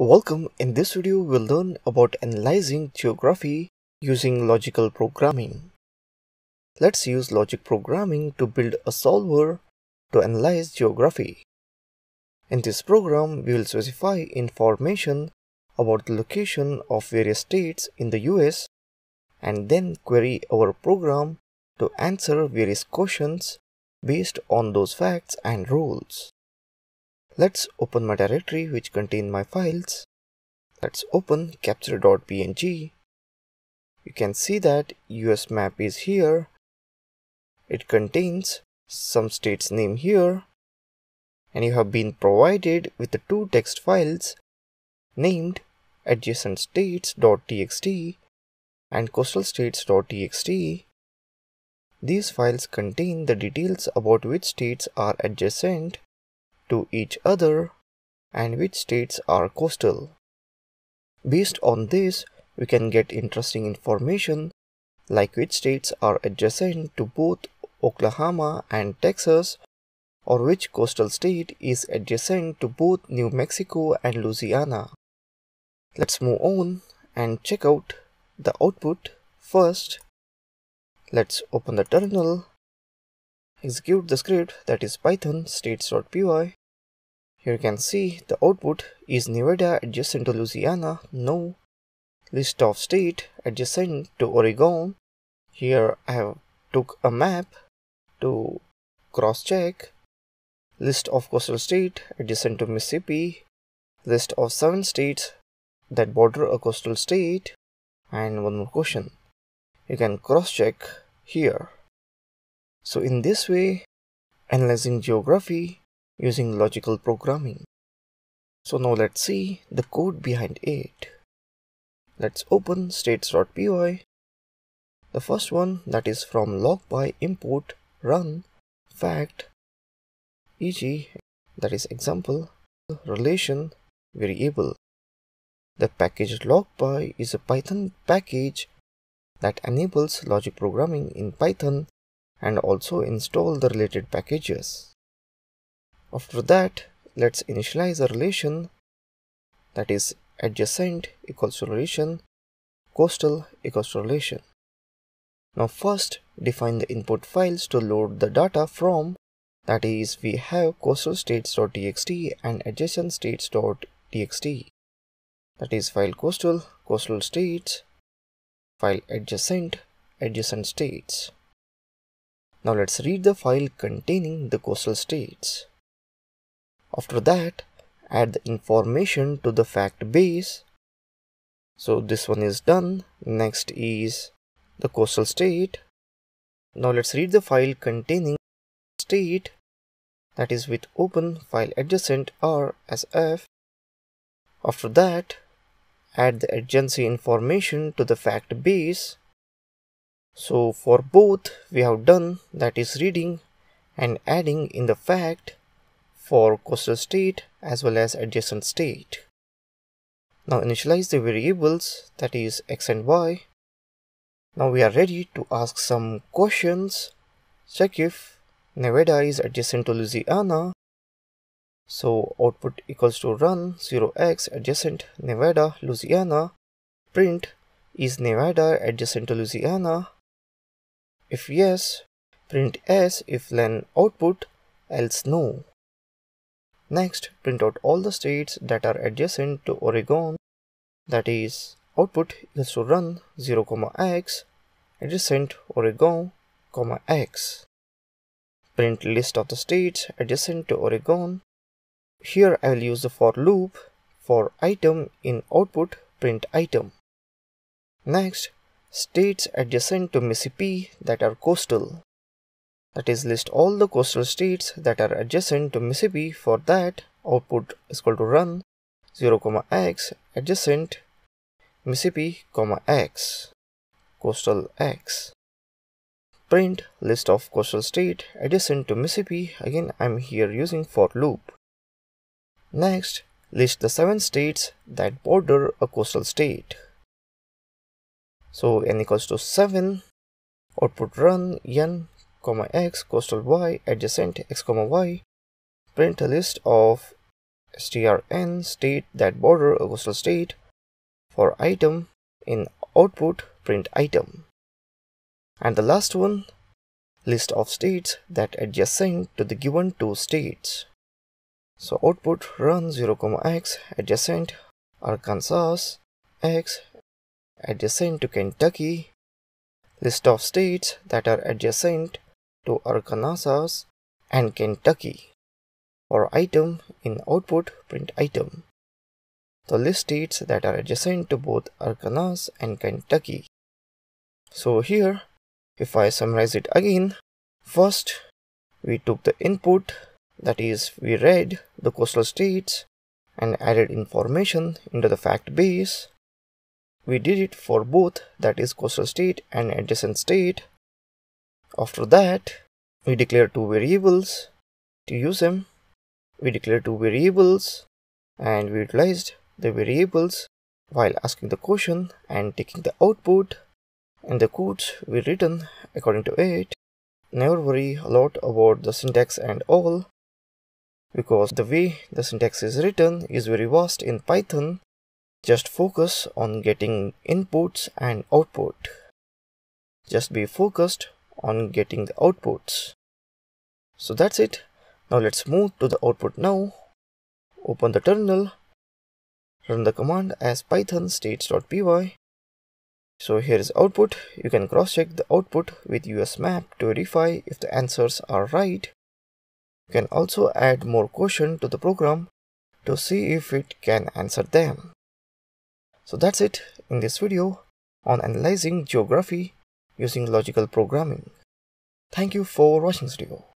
Welcome. In this video, we'll learn about analyzing geography using logical programming. Let's use logic programming to build a solver to analyze geography. In this program, we will specify information about the location of various states in the US and then query our program to answer various questions based on those facts and rules. Let's open my directory which contain my files. Let's open capture.png. You can see that US map is here. It contains some state's name here, and you have been provided with the two text files named adjacentstates.txt and coastalstates.txt. These files contain the details about which states are adjacent to each other and which states are coastal. Based on this, we can get interesting information like which states are adjacent to both Oklahoma and Texas, or which coastal state is adjacent to both New Mexico and Louisiana. Let's move on and check out the output first. Let's open the terminal, execute the script, that is Python states.py. Here you can see the output is Nevada adjacent to Louisiana, no. List of state adjacent to Oregon. Here I have took a map to cross check. List of coastal state adjacent to Mississippi. List of 7 states that border a coastal state. And one more question. You can cross check here. So in this way, analyzing geography using logical programming. So now let's see the code behind it. Let's open states.py. The first one, that is from log by import run fact e.g., that is example relation variable. The package logpy is a Python package that enables logic programming in Python and also install the related packages. After that, let's initialize a relation, that is adjacent equals to relation, coastal equals to relation. Now first define the input files to load the data from, that is we have coastalstates.txt and adjacentstates.txt. That is file coastal states, file adjacent states. Now let's read the file containing the coastal states. After that, add the information to the fact base. So this one is done. Next is the coastal state. Now let's read the file containing state, that is with open file adjacent r as f. After that, add the adjacency information to the fact base. So for both we have done, that is reading and adding in the fact for coastal state as well as adjacent state. Now initialize the variables, that is x and y. Now we are ready to ask some questions. Check if Nevada is adjacent to Louisiana. So output equals to run 0x adjacent Nevada Louisiana. Print is Nevada adjacent to Louisiana. If yes, print s if len output, else no. Next, print out all the states that are adjacent to Oregon, that is output equals to run 0, x adjacent Oregon, x. Print list of the states adjacent to Oregon. Here I will use the for loop. For item in output, print item. Next, states adjacent to Mississippi that are coastal. That is list all the coastal states that are adjacent to Mississippi. For that, output is equal to run 0, x adjacent Mississippi, x coastal x. Print list of coastal state adjacent to Mississippi. Again, I'm here using for loop. Next, list the 7 states that border a coastal state. So n equals to 7. Output run n, x coastal y adjacent x, y. Print a list of strn state that border a coastal state for item in output print item. And the last one, list of states that adjacent to the given two states. So output run 0, x adjacent Arkansas, x adjacent to Kentucky, list of states that are adjacent to Arkansas and Kentucky. For item in output print item. The list states that are adjacent to both Arkansas and Kentucky. So here, if I summarize it again, first we took the input, that is, we read the coastal states and added information into the fact base. We did it for both, that is, coastal state and adjacent state. After that, we declared two variables to use them. We declared two variables and we utilized the variables while asking the question and taking the output. And the codes we written according to it. Never worry a lot about the syntax and all, because the way the syntax is written is very vast in Python. Just focus on getting inputs and output. Just be focused on getting the outputs. So that's it. Now let's move to the output now. Open the terminal. Run the command as python states.py. So here is output. You can cross-check the output with USMap to verify if the answers are right. You can also add more questions to the program to see if it can answer them. So that's it in this video on analyzing geography using logical programming. Thank you for watching this video.